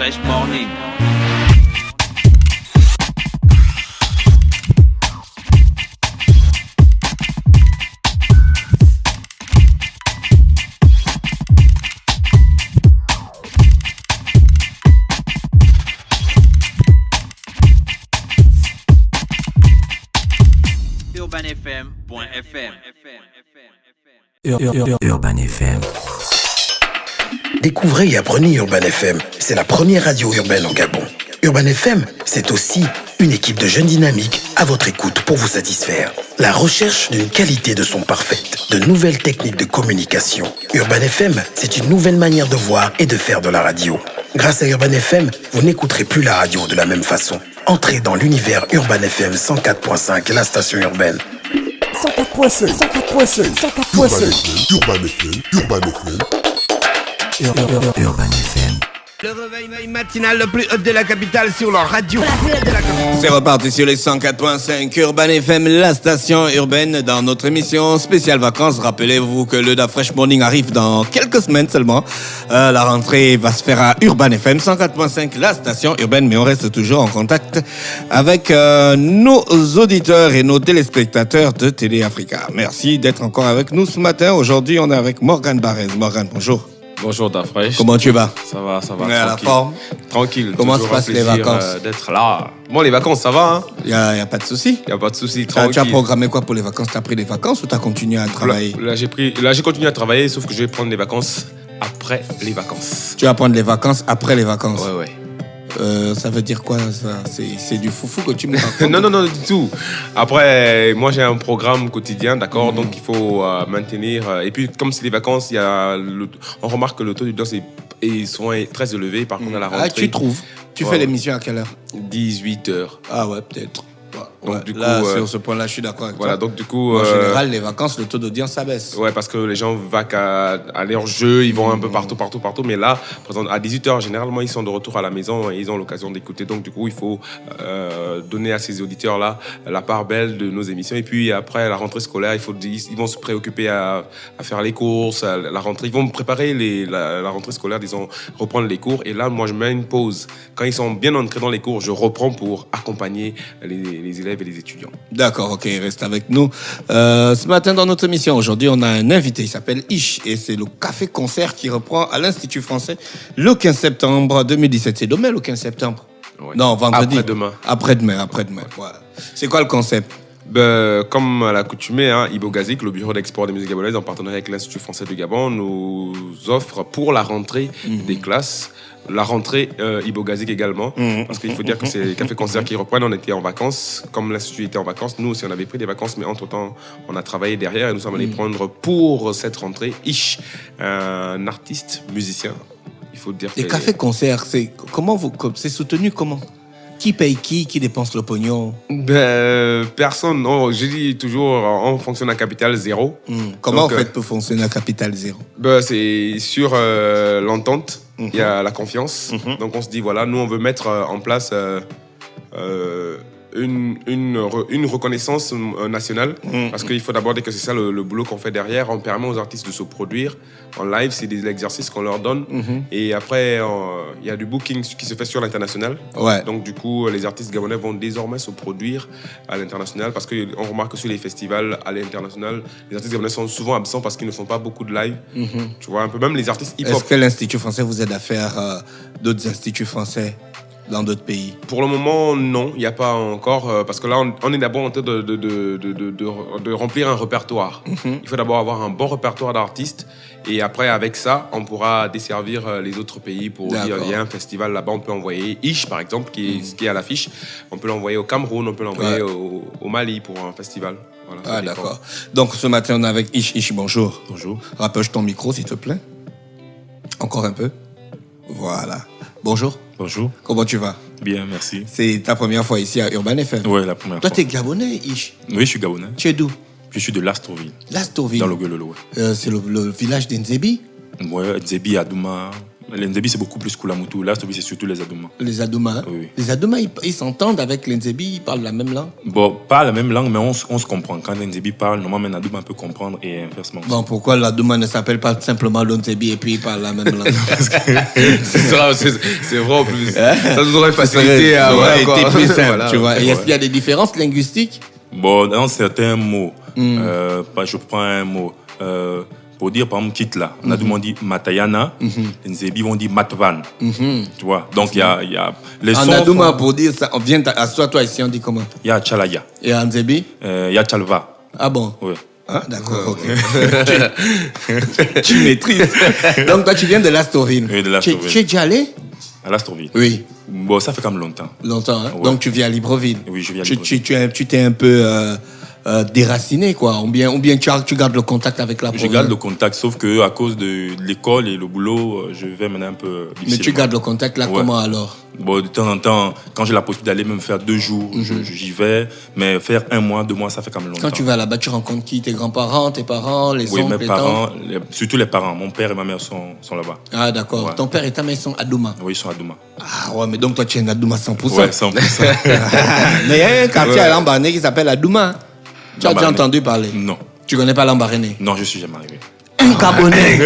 Fresh Morning. UrbanFM.fm. Urban FM. Découvrez et apprenez Urban FM. C'est la première radio urbaine en Gabon. Urban FM, c'est aussi une équipe de jeunes dynamiques à votre écoute pour vous satisfaire. La recherche d'une qualité de son parfaite, de nouvelles techniques de communication. Urban FM, c'est une nouvelle manière de voir et de faire de la radio. Grâce à Urban FM, vous n'écouterez plus la radio de la même façon. Entrez dans l'univers Urban FM 104.5, la station urbaine. 104.5, 104.5, Urban FM. Urban FM. Le réveil matinal le plus haut de la capitale sur leur radio. C'est reparti sur les 104.5 Urban FM, la station urbaine, dans notre émission spéciale vacances. Rappelez-vous que le Da Fresh Morning arrive dans quelques semaines seulement. La rentrée va se faire à Urban FM 104.5, la station urbaine, mais on reste toujours en contact avec nos auditeurs et nos téléspectateurs de Télé Africa. Merci d'être encore avec nous ce matin. Aujourd'hui, on est avec Morgan Barrez. Morgan, bonjour. Bonjour Da Fresh. Comment tu vas? Ça va. On est à la forme. Tranquille. Comment toujours se passent un les plaisir, vacances d'être là. Bon, les vacances, ça va, hein? Y a pas de souci. Y a pas de souci. Tu as Tranquille. programmé quoi pour les vacances? Tu as pris des vacances ou tu as continué à travailler? Là, j'ai continué à travailler, sauf que je vais prendre les vacances après les vacances. Tu vas prendre les vacances après les vacances? Ouais. Ça veut dire quoi ça? C'est du foufou que tu me racontes? Non, du tout. Après, moi, j'ai un programme quotidien, d'accord? Donc, il faut maintenir. Et puis, comme c'est les vacances, on remarque que le taux d'audience est souvent très élevé. Par contre, à la rentrée... Ah, tu trouves? Tu fais l'émission à quelle heure? 18h. Ah ouais, peut-être. Donc, Ouais, du là, coup, sur ce point-là, je suis d'accord avec Voilà, toi. donc du coup... En général, les vacances, le taux d'audience s'abaisse. Ouais, parce que les gens vaquent à leur jeu, ils vont un peu partout. Mais là, par exemple, à 18h, généralement, ils sont de retour à la maison et ils ont l'occasion d'écouter. Donc, du coup, il faut donner à ces auditeurs-là la part belle de nos émissions. Et puis, après la rentrée scolaire, ils vont se préoccuper à faire les courses, à la rentrée. Ils vont préparer la rentrée scolaire, disons, reprendre les cours. Et là, moi, je mets une pause. Quand ils sont bien entrés dans les cours, je reprends pour accompagner les élèves et les étudiants. D'accord, ok, reste avec nous. Ce matin, dans notre émission, aujourd'hui, on a un invité, il s'appelle Ish, et c'est le café-concert qui reprend à l'Institut français le 15 septembre 2017. C'est demain, le 15 septembre? Ouais. Non, vendredi. Après-demain. Après-demain, voilà. C'est quoi le concept? Comme à l'accoutumée, Ibo Gazik, le bureau d'export des musiques gabonaises, en partenariat avec l'Institut français du Gabon, nous offre pour la rentrée des classes, la rentrée Ibo Gazik également, parce qu'il faut dire que c'est les cafés-concerts qui reprennent. On était en vacances, comme l'Institut était en vacances, nous aussi on avait pris des vacances, mais entre-temps on a travaillé derrière et nous sommes allés prendre pour cette rentrée Ish, un artiste, musicien. Il faut dire Les cafés-concerts, c'est soutenu comment? Qui paye qui dépense le pognon? Personne, non, je dis toujours, on fonctionne à capital zéro. Comment Donc, en fait peut fonctionner à capital zéro? C'est sur l'entente, il y a la confiance. Donc on se dit, voilà, nous on veut mettre en place une reconnaissance nationale, parce qu'il faut d'abord dire que c'est ça le boulot qu'on fait derrière. On permet aux artistes de se produire en live, c'est des exercices qu'on leur donne, et après il y a du booking qui se fait sur l'international. Ouais. Donc du coup les artistes gabonais vont désormais se produire à l'international, parce qu'on remarque que sur les festivals à l'international, les artistes gabonais sont souvent absents parce qu'ils ne font pas beaucoup de live. Tu vois, un peu même les artistes hip-hop. Est-ce que l'Institut français vous aide à faire d'autres instituts français dans d'autres pays? Pour le moment, non, il n'y a pas encore, parce que là, on est d'abord en train de remplir un répertoire. Il faut d'abord avoir un bon répertoire d'artistes, et après, avec ça, on pourra desservir les autres pays pour dire, il y a un festival là-bas, on peut envoyer Ish, par exemple, qui est à l'affiche. On peut l'envoyer au Cameroun, on peut l'envoyer au Mali pour un festival. Voilà, Ah, d'accord. Donc, ce matin, on est avec Ish. Ish, bonjour. Bonjour. Rapproche ton micro, s'il te plaît. Encore un peu. Voilà. Bonjour. Bonjour. Comment tu vas? Bien, merci. C'est ta première fois ici à Urban FM? Ouais, la première Toi, fois. t'es Gabonais, Ish? Oui, je suis Gabonais. Tu es d'où? Je suis de Lastoville, Lastoville. dans le Gueulolo. Ouais, C'est le village d'Nzebi? ouais Dzebi, Adouma, Les Nzebi, c'est beaucoup plus Kulamutu. L'Astrovi, c'est surtout les Adouma. Les Adouma, hein? Oui. Les Adouma, ils s'entendent avec les Nzebi, ils parlent la même langue. Bon, pas la même langue, mais on se comprend. Quand les Nzebi parlent, normalement, un Adouma peut comprendre et inversement. Bon, pourquoi l'Adouma ne s'appelle pas simplement l'Onzebi et puis il parle la même langue? C'est vrai en plus. Ça nous aurait facilité à avoir avoir été plus simple, Voilà. tu vois. Et est-ce qu'il y a des différences linguistiques? Bon, dans certains mots, je prends un mot. Pour dire, par exemple, Kitla, on a tout le monde dit Matayana, les Nzebi vont dire Matvan. Tu vois, donc il y a les En sons. Adouma, pour dire ça, on vient assois toi ici, on dit comment? Il y a Chalaya, Et en Nzebi? il y a Chalva. Ah bon? Ouais. Ah, d'accord, ok. Tu maîtrises. Donc, toi, tu viens de l'Astoville. Oui, de l'Astoville. Tu es déjà allé? À l'Astroville. Oui, Bon, ça fait quand même longtemps. longtemps. Hein? Ouais. Donc, tu viens à Libreville. Oui, je viens à Tu Libreville. t'es un peu déraciné, quoi. Ou bien tu gardes le contact avec la Je province. garde le contact, sauf que à cause de l'école et le boulot, je vais maintenant un peu difficilement. Mais tu gardes le contact là, Ouais. comment alors? Bon, de temps en temps, quand j'ai la possibilité d'aller même faire 2 jours, j'y vais. Mais faire 1 mois, 2 mois, ça fait quand même longtemps. Quand tu vas là-bas, tu rencontres qui? Tes grands-parents, tes parents, les Oui, oncles, mes les parents, tantes? surtout les parents. Mon père et ma mère sont là-bas. Ah, d'accord. Ouais. Ton père et ta mère sont à Douma. Oui, ils sont à Douma. Ah, ouais, mais donc toi, tu es un Adouma 100%. Ouais, 100%. Mais il y a un quartier à Lambaréné qui s'appelle Adouma. Tu as déjà Lambaréné. entendu parler? Non. Tu connais pas Lambaréné? Non, je suis jamais arrivé. Un Gabonais.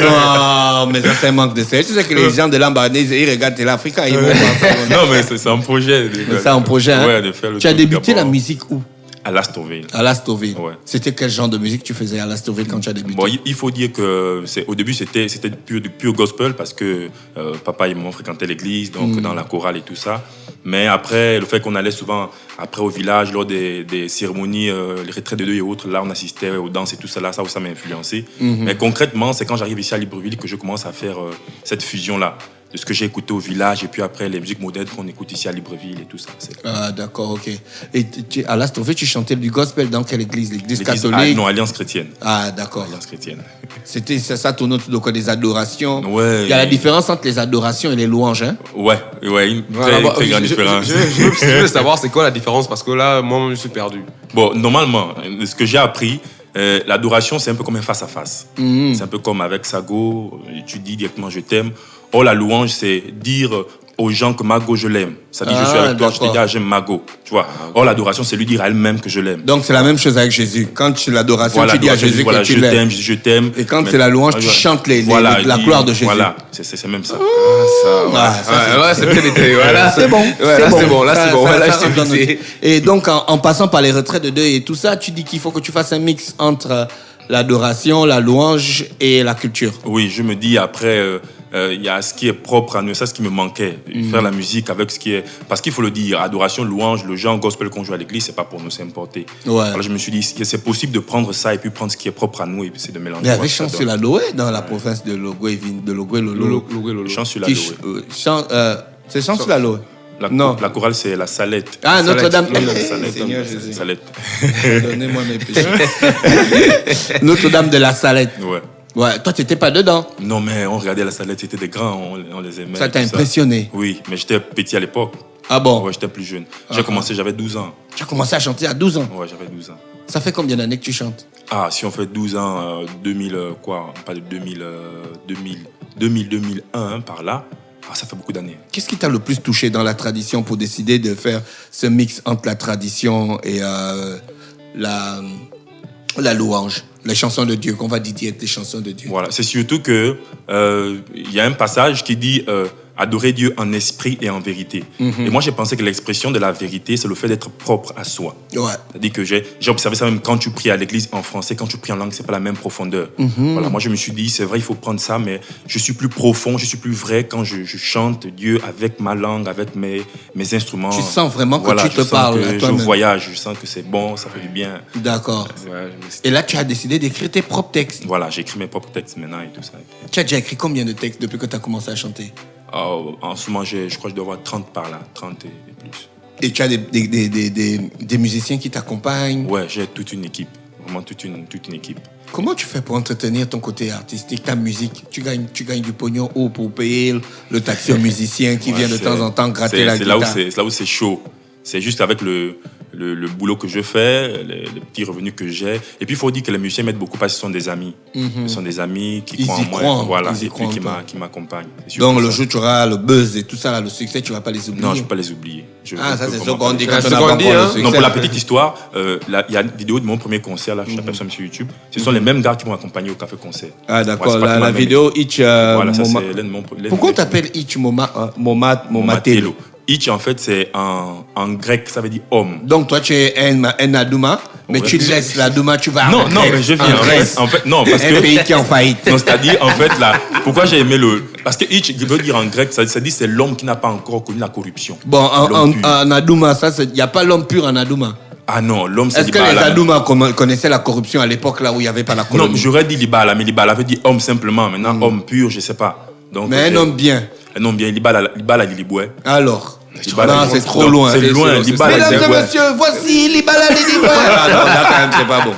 Non, mais ça, c'est un manque de sérieux. Tu sais que les gens de Lambaréné, ils regardent Télé Africa, ils vont voir ça. Non, mais c'est un projet. C'est ça, un projet, hein? Ouais, de faire le Tu as tour du débuté la Gabon. musique où? À l'Astoville. À l'Astoville. Ouais. C'était quel genre de musique tu faisais à l'Astoville quand tu as débuté? Bon, il faut dire que au début, c'était du pur gospel parce que papa et maman fréquentaient l'église, donc dans la chorale et tout ça. Mais après, le fait qu'on allait souvent après au village, lors des cérémonies, les retraites de deuil et autres, là, on assistait aux danses et tout ça, là, ça m'a influencé. Mais concrètement, c'est quand j'arrive ici à Libreville que je commence à faire cette fusion-là de ce que j'ai écouté au village et puis après les musiques modernes qu'on écoute ici à Libreville et tout ça. Ah, d'accord, ok. Et à l'Astoville, tu chantais du gospel dans quelle église? L'église L'église- catholique? non, Alliance chrétienne. Ah, d'accord. Alliance chrétienne. C'est ça tourne autour de quoi? Des adorations? Ouais. Il y a la différence entre les adorations et les louanges, hein? Ouais, une Voilà, très, bah, très grande différence. Je veux savoir c'est quoi la différence parce que là, moi, je suis perdu. Bon, normalement, ce que j'ai appris, l'adoration, c'est un peu comme un face-à-face. C'est un peu comme avec Sago, tu dis directement je t'aime. Or, la louange, c'est dire aux gens que Mago, je l'aime. Ça dit, je suis avec toi, je te d'accord. dis, ah, j'aime Mago. Tu vois. Or, l'adoration, c'est lui dire à elle-même que je l'aime. Donc, c'est la même chose avec Jésus. Quand tu l'adoration, Voilà, tu dis à Jésus voilà, que tu je l'aimes. t'aime, je t'aime. Et quand Mais- c'est la louange, tu Voilà. chantes Voilà, la il dit- gloire de Jésus. Voilà, c'est même ça. Ah, ça, Ouais, c'est bien été. Voilà. c'est bon. Ouais, là, c'est bon. Là, Ça, c'est bon. ça, Là, ça je rentre dans t'ai fixé. notre- Et donc, en passant par les retraits de deuil et tout ça, tu dis qu'il faut que tu fasses un mix entre l'adoration, la louange et la culture. Oui, je me dis après, il y a ce qui est propre à nous, ça, ce qui me manquait. Faire la musique avec ce qui est. Parce qu'il faut le dire, adoration, louange, le genre gospel qu'on joue à l'église, c'est pas pour nous, c'est importé. Ouais. Alors je me suis dit, c'est possible de prendre ça et puis prendre ce qui est propre à nous et puis c'est de mélanger. Il y avait voir ce que ça Chant sur donne. la Loé dans la province de Logoué, Lolo. Chant sur la Qui Loé. c'est Chant sur la Loé. La, Non. la chorale, c'est la Salette. Ah, Notre-Dame. Oui, la Eh, Salette. Seigneur Jésus. Salette. Donnez-moi mes péchés. Notre-Dame de la Salette. Ouais. Ouais, toi, tu n'étais pas dedans. Non, mais on regardait la Salette, c'était des grands, on les aimait. Ça t'a tout impressionné? Oui, mais j'étais petit à l'époque. Ah bon? Ouais, j'étais plus jeune. J'ai commencé, j'avais 12 ans. Tu as commencé à chanter à 12 ans. Ouais, j'avais 12 ans. Ça fait combien d'années que tu chantes? Ah, si on fait 12 ans, 2000, quoi, pas de 2001, hein, par là, ah, ça fait beaucoup d'années. Qu'est-ce qui t'a le plus touché dans la tradition pour décider de faire ce mix entre la tradition et la louange, les chansons de Dieu, qu'on va dire les chansons de Dieu? Voilà, c'est surtout que il y a un passage qui dit adorer Dieu en esprit et en vérité. Et moi, j'ai pensé que l'expression de la vérité, c'est le fait d'être propre à soi. Ouais. C'est-à-dire que j'ai observé ça même quand tu pries à l'église en français, quand tu pries en langue, c'est pas la même profondeur. Voilà, moi je me suis dit, c'est vrai, il faut prendre ça, mais je suis plus profond, je suis plus vrai quand je chante Dieu avec ma langue, avec mes instruments. Tu sens vraiment que voilà, tu te je sens parles à que je toi-même. voyage, je sens que c'est bon, ça fait du bien. D'accord. Et là, tu as décidé d'écrire tes propres textes. Voilà, j'écris mes propres textes maintenant et tout ça. Tu as déjà écrit combien de textes depuis que tu as commencé à chanter? En ce moment, je crois que je dois avoir 30 par là, 30 et plus. Et tu as des musiciens qui t'accompagnent. Ouais, j'ai toute une équipe, vraiment toute une équipe. Comment tu fais pour entretenir ton côté artistique, ta musique? Tu gagnes du pognon où pour payer le taxi au musicien qui Ouais, vient de c'est- temps en temps gratter la c'est guitare? là où c'est chaud. C'est juste avec le le boulot que je fais, les petits revenus que j'ai. Et puis, il faut dire que les musiciens m'aident beaucoup parce que ce sont des amis. Ce sont des amis qui croient en moi. Voilà, et puis qui m'accompagnent. Donc, le jour où tu auras le buzz et tout ça, là, le succès, tu ne vas pas les oublier. Non, je ne vais pas les oublier. Ça, c'est ce qu'on dit quand quand on a pas encore le succès. Non, pour la petite histoire, il y a une vidéo de mon premier concert, là, je t'appelle ça sur YouTube. Ce sont les mêmes gars qui m'ont accompagné au Café Concert. Ah, d'accord, la vidéo Itch. Voilà, ça, c'est pourquoi on t'appelle Itch Momatelo? Itch, en fait, c'est en grec, ça veut dire homme. Donc, toi, tu es un Adouma, mais tu laisses l'Adouma, tu vas Non, mais je viens en Grèce. En fait, non, parce un que. pays qui est en faillite. Non, c'est-à-dire, en fait, là, pourquoi j'ai aimé le. Parce que Itch, je veux dire en grec, ça dit c'est l'homme qui n'a pas encore connu la corruption. Bon, en Adouma, il n'y a pas l'homme pur en Adouma. Ah non, l'homme c'est Est-ce que les Adouma connaissaient la corruption à l'époque là où il n'y avait pas la corruption? Non, j'aurais dit Libala, mais Libala veut dire homme simplement. Maintenant, homme pur, je ne sais pas. Donc, mais un homme bien. Un homme bien, Libala Liliboué. Alors non, c'est trop loin. C'est loin, Libala. Mesdames et messieurs, voici Libala Liliboué. Non, là, quand même, c'est pas bon.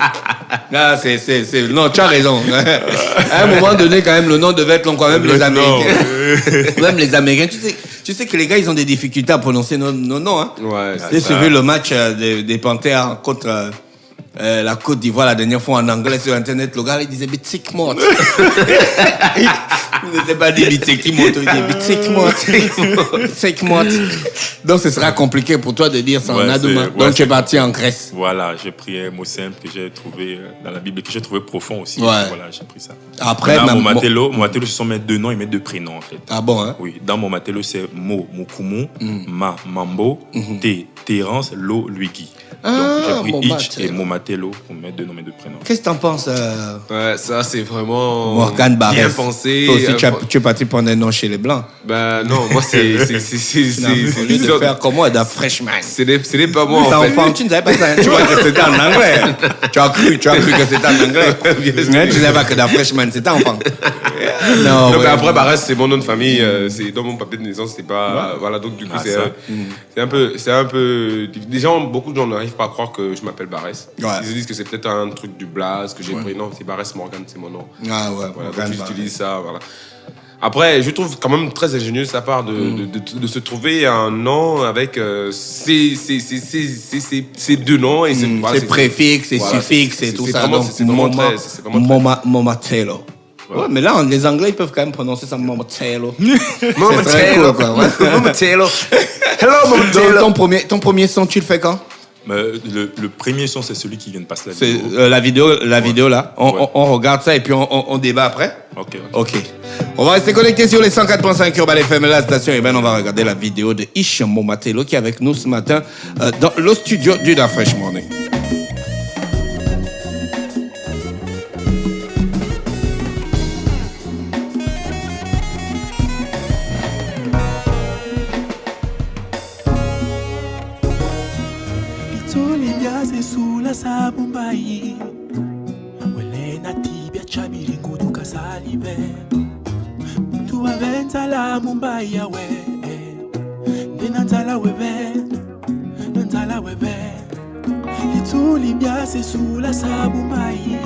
Là, c'est... Non, tu as raison. À un moment donné, quand même, le nom devait être long, quand même, les Américains. Même les Américains, tu sais que les gars, ils ont des difficultés à prononcer nos noms. Hein. Ouais, j'ai suivi le match des Panthères contre la Côte d'Ivoire la dernière fois en anglais sur Internet. Le gars, il disait Bitikmot. Il n'était pas dit Bitikmot, il disait Bitikmot. Donc, ce sera compliqué pour toi de dire ça en Adouma. Donc, tu es parti en Grèce. Voilà, j'ai pris un mot simple que j'ai trouvé dans la Bible, que j'ai trouvé profond aussi. Ouais. Voilà, j'ai pris ça. Après, Momatelo, ce sont mes deux noms et mes deux prénoms, en fait. Ah bon, hein? Oui, dans Momatelo, c'est Mo, Mokumu, Ma, Mambo, T, Terence, Lo, Luigi. Donc, j'ai pris Itch et Momatelo pour mes deux noms et mes deux prénoms. Qu'est-ce que t'en penses Ouais, ça, c'est vraiment. Morgane Barres. Bien pensé. Toi aussi, tu es parti prendre un nom chez les Blancs. Ben non, moi, c'est. Au lieu de faire comme moi, d'un freshman. Ce n'est pas moi, en fait. Enfant, tu ne savais pas ça. Tu vois que c'était en anglais. Tu as cru que c'était en anglais. Tu ne savais pas que d'un freshman, c'était enfant. Non, donc après, Barres, c'est mon nom de famille. C'est dans mon papier de naissance, c'est pas. Voilà, donc du coup, c'est un peu. Les gens, beaucoup de gens n'arrivent pas à croire que je m'appelle Barres. Ils se disent que c'est peut-être un truc du blaze que j'ai pris. Non, c'est Barres Morgan, c'est mon nom. Ah ouais, voilà, donc j'utilise ça, voilà. Après, je trouve quand même très ingénieux de sa part de se trouver un nom avec ces deux noms et ces préfixes, ces suffixes et tout ça. C'est vraiment Momatelo. Ouais, mais là, les Anglais, ils peuvent quand même prononcer ça Momatelo. Momatelo, quoi. Momatelo. Hello, Momatelo. Ton premier son, tu le fais quand? Le premier son, c'est celui qui vient de passer la vidéo. C'est la vidéo là. On regarde ça et puis on débat après. Ok. On va rester connecté sur les 104.5 Urban FM, la station urbaine. On va regarder la vidéo de Itch Momatelo qui est avec nous ce matin dans le studio du Da Fresh Morning. Sabumbai wele natibia chabiri ngudu kasalibe tu aventa la mumbai ya we ninantala webe ituli biase sula sabumbai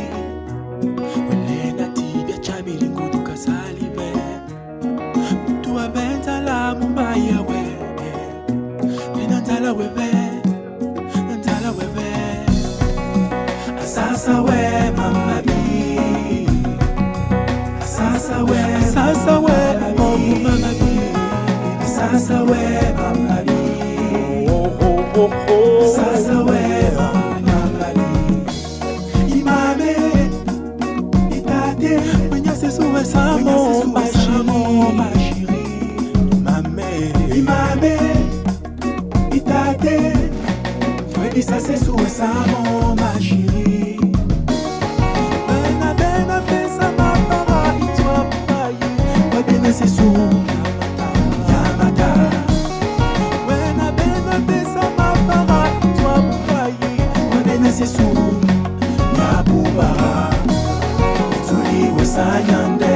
wele natibia chabiri ngudu kasalibe tu aventa la mumbai ya we ninantala webe. Sasa we mama bi, sasa we mama bi, sasa we mama bi, sasa we mama bi. Imame, itate, mwenye sesuwe samo, ma chérie. Imame, itate, mwenye sesuwe samo, ma chérie. C'est sous Yamata. When I been a piece of my para, toi when c'est sous Yabubara. Tuli Wesayande.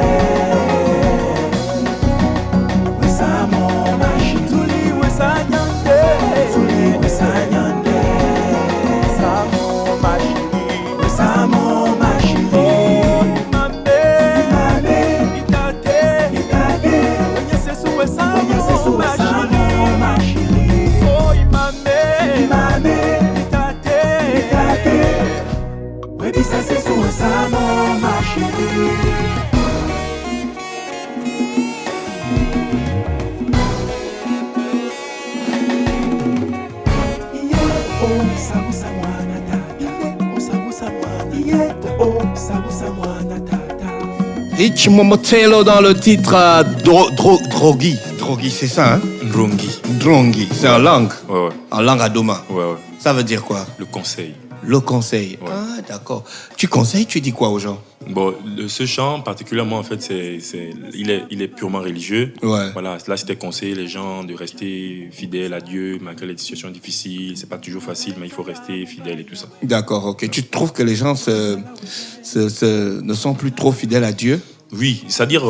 Wesamo Mashi. Tuli Wesayande. Tuli Wesayande. Wesamo Mashi. Wesamo Mashi. Rich Momotelo dans le titre Drogi. Drogi, c'est ça, hein? Drongi. C'est en langue. Ouais. En langue Adoma. Ouais. Ça veut dire quoi? Le conseil. Le conseil. Ouais. Ah, d'accord. Tu conseilles, tu dis quoi aux gens? Bon, ce chant, particulièrement, en fait, il est purement religieux. Ouais. Voilà, là, c'était conseiller les gens de rester fidèles à Dieu, malgré les situations difficiles. C'est pas toujours facile, mais il faut rester fidèle et tout ça. D'accord, ok. Tu trouves que les gens ne sont plus trop fidèles à Dieu? Oui, c'est-à-dire,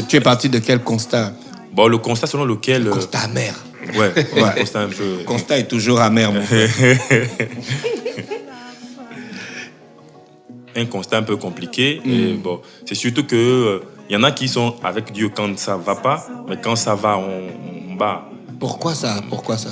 tu es parti de quel constat? Bon, le constat selon lequel... Constat amer. Ouais. Le constat un peu... Constat est toujours amer, mon frère. Un constat un peu compliqué. Et bon, c'est surtout que y en a qui sont avec Dieu quand ça va pas, mais quand ça va, on bat. Pourquoi ça?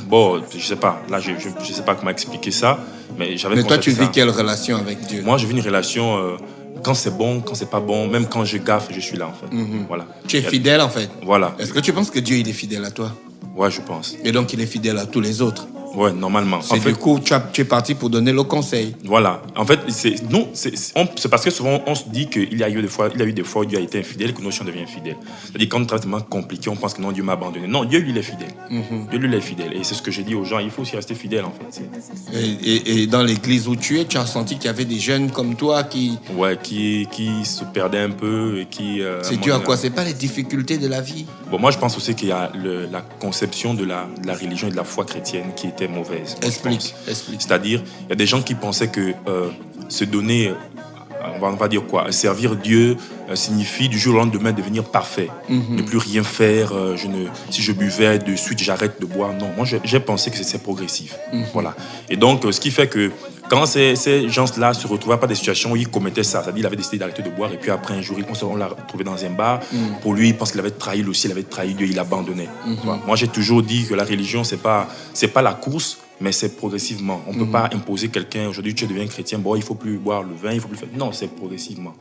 Bon, je sais pas. Là, je sais pas comment expliquer ça, mais j'avais. Mais toi, tu vis quelle relation avec Dieu? Moi, je vis une relation quand c'est bon, quand c'est pas bon, même quand je gaffe, je suis là en fait. Voilà. Tu es fidèle en fait. Voilà. Est-ce que tu penses que Dieu il est fidèle à toi? Ouais, je pense. Et donc il est fidèle à tous les autres? Ouais, normalement. C'est du coup, tu es parti pour donner le conseil. Voilà. En fait, c'est parce que souvent, on se dit qu'il y a eu des fois où Dieu a été infidèle que nous aussi on devient infidèle. C'est-à-dire, quand c'est tellement compliqué, on pense que non, Dieu m'a abandonné. Non, Dieu, lui, il est fidèle. Dieu, lui, il est fidèle. Et c'est ce que j'ai dit aux gens, il faut aussi rester fidèle, en fait. Et dans l'église où tu es, tu as senti qu'il y avait des jeunes comme toi qui... Ouais, qui se perdaient un peu et qui... c'est dû à quoi? C'est pas les difficultés de la vie? Bon, moi, je pense aussi qu'il y a la conception de la religion et de la foi chrétienne qui était mauvaise. Explique. C'est-à-dire, il y a des gens qui pensaient que se donner, on va dire quoi, servir Dieu signifie du jour au lendemain devenir parfait, ne plus rien faire. Si je buvais de suite, j'arrête de boire. Non, moi j'ai pensé que c'est progressif. Voilà. Et donc, ce qui fait que quand ces gens-là se retrouvaient pas des situations où ils commettaient ça, c'est-à-dire il avait décidé d'arrêter de boire et puis après un jour, on l'a retrouvé dans un bar. Pour lui, il pense qu'il avait trahi lui aussi, il avait trahi Dieu, il abandonnait. Moi, j'ai toujours dit que la religion, c'est pas la course, mais c'est progressivement. On ne peut pas imposer quelqu'un, aujourd'hui tu deviens chrétien, bon, il ne faut plus boire le vin, il faut plus faire... Non, c'est progressivement.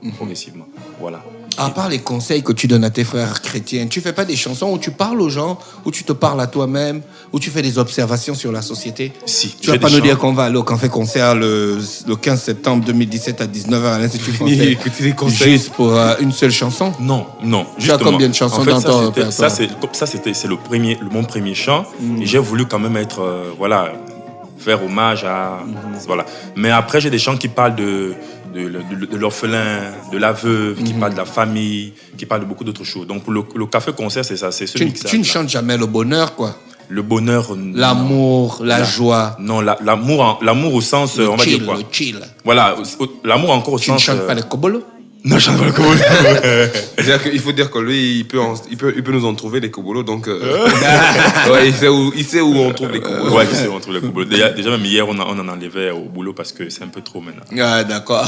Voilà. À part les conseils que tu donnes à tes frères chrétiens, tu fais pas des chansons où tu parles aux gens, où tu te parles à toi-même, où tu fais des observations sur la société? Si. Tu vas pas nous dire qu'on va aller au Café Concert le 15 septembre 2017 à 19h à l'Institut français. Écoutez les conseils. Juste pour une seule chanson? Non. Tu as combien de chansons dans ton répertoire? C'est mon premier chant. Et j'ai voulu quand même être... faire hommage à... Voilà. Mais après, j'ai des chants qui parlent de l'orphelin, de la veuve, qui parlent de la famille, qui parlent de beaucoup d'autres choses. Donc, pour le café-concert, c'est ça. C'est ce mix. Tu ne chantes jamais le bonheur, quoi? Le bonheur... L'amour, la joie. Non, l'amour au sens... on va dire quoi? Le chill. Voilà, l'amour encore au sens... Tu ne chantes pas les kobolos? Non, je chante pas le kobolo. Il faut dire que lui, il peut nous en trouver des kobolos, donc ouais, il sait où on trouve les kobolos. Ouais, il sait où on trouve les kobolos. Déjà même hier, on en enlevait au boulot parce que c'est un peu trop maintenant. Ah, d'accord.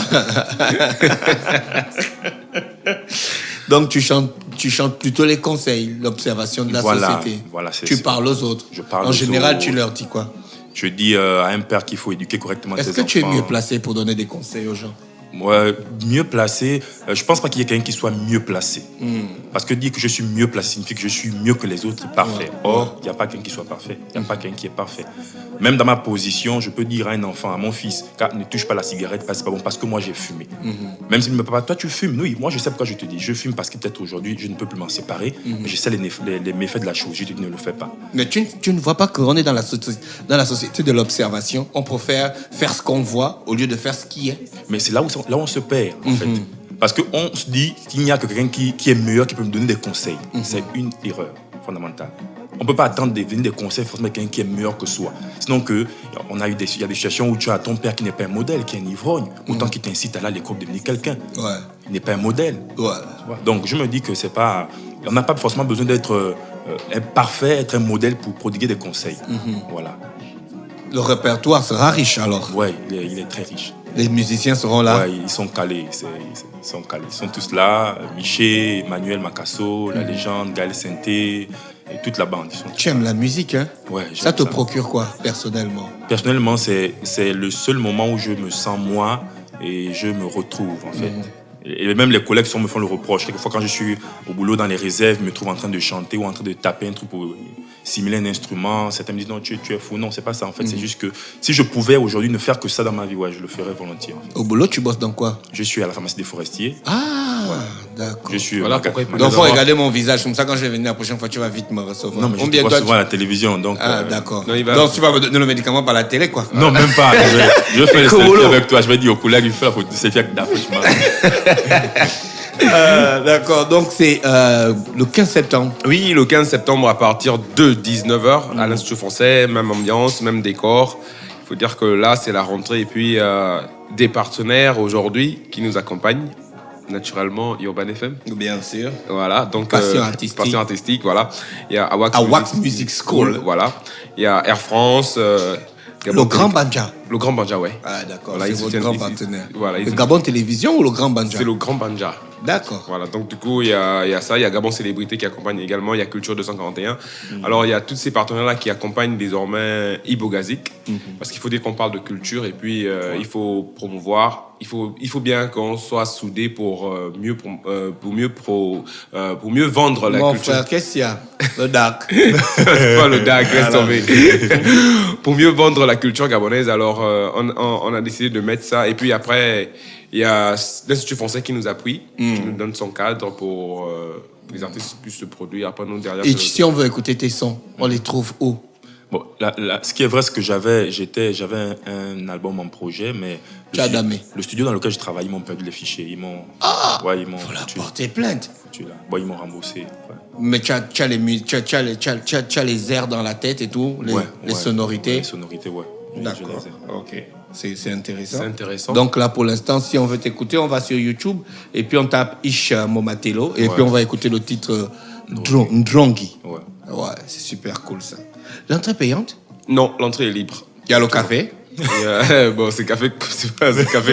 Donc tu chantes plutôt les conseils, l'observation de la société. Voilà, tu parles aux autres. Je parle en général, tu leur dis quoi? Je dis à un père qu'il faut éduquer correctement ses enfants. Est-ce que tu es mieux placé pour donner des conseils aux gens? Mieux placé, je pense pas qu'il y ait quelqu'un qui soit mieux placé. Parce que dire que je suis mieux placé signifie que je suis mieux que les autres, parfait. Or, il n'y a pas quelqu'un qui soit parfait. Il n'y a pas quelqu'un qui est parfait. Même dans ma position, je peux dire à un enfant, à mon fils, ne touche pas la cigarette, c'est pas bon, parce que moi j'ai fumé. Même s'il ne me dit pas, toi tu fumes. Oui, moi je sais pourquoi je te dis. Je fume parce que peut-être aujourd'hui je ne peux plus m'en séparer, mais je sais les méfaits de la chose. Je te dis, ne le fais pas. Mais tu ne vois pas qu'on est dans la société de l'observation. On préfère faire ce qu'on voit au lieu de faire ce qui est. Mais c'est là où on se perd, en fait. Parce qu'on se dit qu'il n'y a que quelqu'un qui est meilleur, qui peut me donner des conseils. C'est une erreur fondamentale. On ne peut pas attendre de venir des conseils forcément quelqu'un qui est meilleur que soi. Sinon il y a des situations où tu as ton père qui n'est pas un modèle, qui est un ivrogne, autant qu'il t'incite à aller à l'école devenir quelqu'un. Ouais. Il n'est pas un modèle. Ouais. Donc je me dis que c'est pas... On n'a pas forcément besoin d'être parfait, être un modèle pour prodiguer des conseils. Voilà. Le répertoire sera riche alors? Oui, il est très riche. Les musiciens seront là? Oui, ils sont calés. Ils sont calés. Ils sont tous là. Miché, Emmanuel Makasso, La Légende, Gaël Sainté, et toute la bande. Tu aimes la musique, hein? Ouais. Ça te procure quoi, personnellement? Personnellement, c'est le seul moment où je me sens moi et je me retrouve, en fait. Et même les collègues me font le reproche. Quelquefois, quand je suis au boulot dans les réserves, je me trouve en train de chanter ou en train de taper un truc pour... simuler un instrument. Certains me disent non, tu es fou. Non, c'est pas ça. En fait, c'est juste que si je pouvais aujourd'hui ne faire que ça dans ma vie, ouais, je le ferais volontiers. En fait. Au boulot, tu bosses dans quoi? Je suis à la pharmacie des forestiers. D'accord. Je suis. Voilà pourquoi il peut Donc, faut regarder mon visage. Comme ça, quand je vais venir la prochaine fois, tu vas vite me recevoir. Non, mais je te vois souvent à la télévision. Donc, d'accord. Non, Donc, tu vas me donner le médicament par la télé, quoi. Non, même pas. Je fais le selfie avec toi. Je vais dire au collègue, il fait la photo de selfie avec d'affranchement. D'accord, donc c'est le 15 septembre. Oui, le 15 septembre à partir de 19h à l'Institut français, même ambiance, même décor. Il faut dire que là, c'est la rentrée. Et puis, des partenaires aujourd'hui qui nous accompagnent. Naturellement, Urban FM. Bien sûr. Voilà, donc Passion artistique. Passion artistique, voilà. Il y a Wax Music School. Voilà. Il y a Air France. Le Grand Banja. Le Grand Banja, ouais. Ah, d'accord. Voilà, c'est votre grand partenaire. Voilà, le Gabon Télévision ou le Grand Banja? C'est le Grand Banja. D'accord. Voilà, donc du coup, il y a ça, il y a Gabon Célébrité qui accompagne également, il y a Culture 241. Alors, il y a tous ces partenaires-là qui accompagnent désormais Ibogazik, parce qu'il faut dire qu'on parle de culture et puis il faut promouvoir, il faut bien qu'on soit soudés pour mieux vendre la culture. Mon frère, qu'est-ce qu'il y a? Le DAC. C'est pas le DAC, laisse tomber. Pour mieux vendre la culture gabonaise, alors on a décidé de mettre ça. Et puis après, il y a l'Institut français qui nous appuie, qui nous donne son cadre pour que les artistes puissent se produire. Après, nous, derrière... Et si on veut écouter tes sons, on les trouve où? Bon, ce qui est vrai, c'est que j'avais un album en projet, mais le studio dans lequel je travaille, ils m'ont perdu les fichiers. Ils m'ont... Faut leur porter plainte. Bon, ils m'ont remboursé. Ouais. Mais tu as les airs dans la tête et tout, les sonorités. Ouais, les sonorités, ouais. D'accord. Ok. C'est intéressant. C'est intéressant. Donc là, pour l'instant, si on veut t'écouter, on va sur YouTube et puis on tape Ish Momatelo et puis on va écouter le titre Ndrongi. Ouais, c'est super cool ça. L'entrée payante? Non, l'entrée est libre. Il y a le café? Bon, c'est café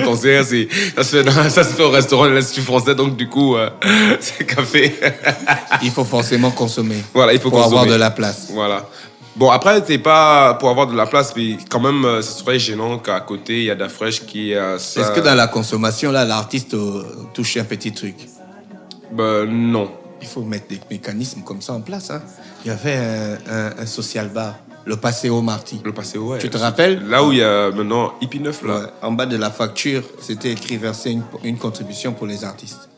concert, ça se fait au restaurant de l'Institut français, donc du coup, c'est café. Il faut forcément consommer. Voilà, il faut pour consommer. avoir de la place. Voilà. Bon, après, c'est pas pour avoir de la place, mais quand même, ce serait gênant qu'à côté, il y a d'Afresh qui... Est-ce que dans la consommation, là, l'artiste touche un petit truc? Ben, non. Il faut mettre des mécanismes comme ça en place. Hein. Il y avait un social bar, le Paseo Marty. Le Paseo, ouais. Tu te rappelles? Là où il y a maintenant Hippie 9, là. Ouais. En bas de la facture, c'était écrit verser une contribution pour les artistes.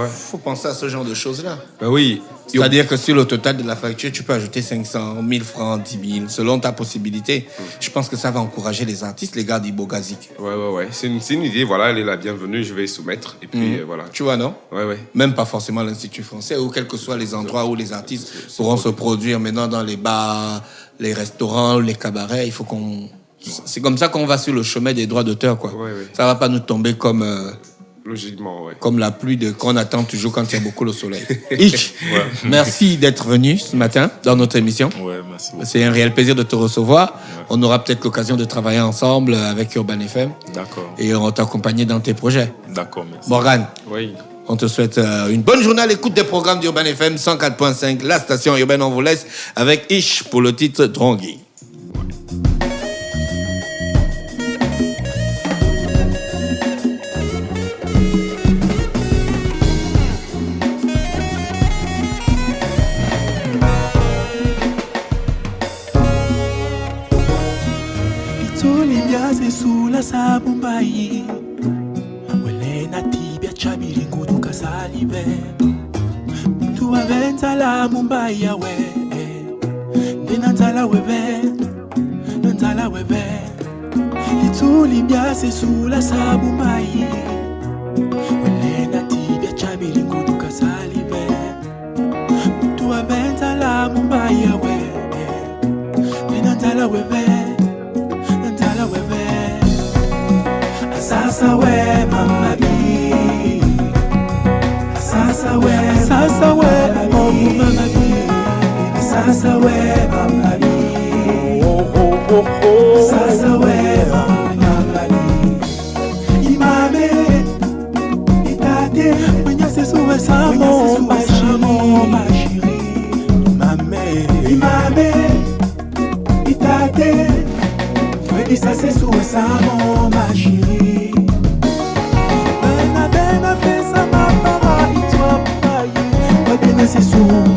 Faut penser à ce genre de choses-là. Ben oui. C'est-à-dire que sur le total de la facture, tu peux ajouter 500, 1000 francs, 10 000, selon ta possibilité. Je pense que ça va encourager les artistes, les gars d'Ibogazik. Ouais. C'est une idée, voilà, elle est la bienvenue, je vais y soumettre. Et puis, voilà. Tu vois, non? Ouais. Même pas forcément l'Institut français, ou quels que soient les endroits où les artistes pourront se produire maintenant dans les bars, les restaurants, les cabarets. Il faut qu'on... C'est comme ça qu'on va sur le chemin des droits d'auteur, quoi. Ouais. Ça va pas nous tomber comme... Logiquement, ouais. Comme la pluie qu'on attend toujours quand il y a beaucoup le soleil. Ich, merci d'être venu ce matin dans notre émission. Ouais, merci beaucoup. C'est un réel plaisir de te recevoir. Ouais. On aura peut-être l'occasion de travailler ensemble avec Urban FM. D'accord. Et on va t'accompagner dans tes projets. D'accord, merci. Morgane. Oui. On te souhaite une bonne journée à l'écoute des programmes d'Urban FM 104.5, la station urbaine. On vous laisse avec Ich pour le titre Drongui. Sula sabumbai wele natibia chabiri ngudu kasalibe mtu avenza la mumbai yawe ninanzala webe ituli biase sula sabumbai wele natibia chabiri ngudu kasalibe mtu avenza la mumbai yawe ninanzala webe Sasa we mama bi Sasa we oh mama bi Sasa we mama bi Sasa we mama bi Imame itate Mwenye sesuwe samo ma chérie Imame itate Mwenye sesuwe samo ma chérie c'est sourd.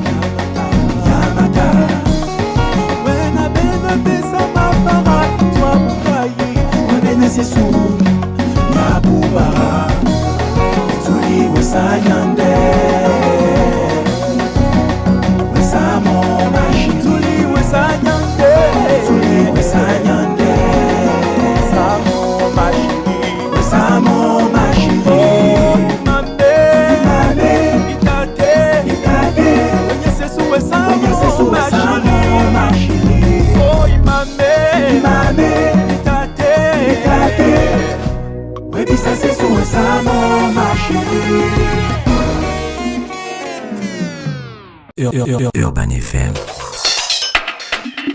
Urban FM.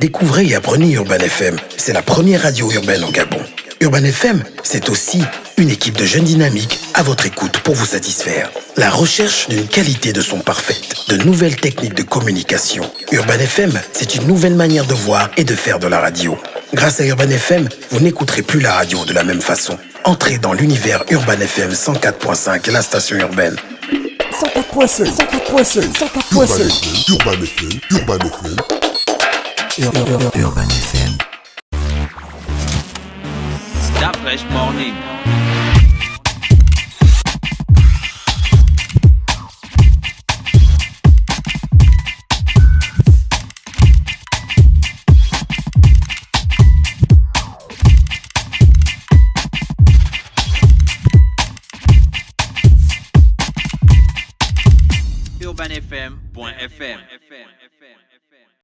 Découvrez et apprenez Urban FM. C'est la première radio urbaine en Gabon. Urban FM, c'est aussi une équipe de jeunes dynamiques à votre écoute pour vous satisfaire. La recherche d'une qualité de son parfaite, de nouvelles techniques de communication. Urban FM, c'est une nouvelle manière de voir et de faire de la radio. Grâce à Urban FM, vous n'écouterez plus la radio de la même façon. Entrez dans l'univers Urban FM 104.5, la station urbaine. 104.5, 104.5, 104.5. Urban FM, Urban FM. Urban FM. Da Fresh Morning. UrbanFM.fm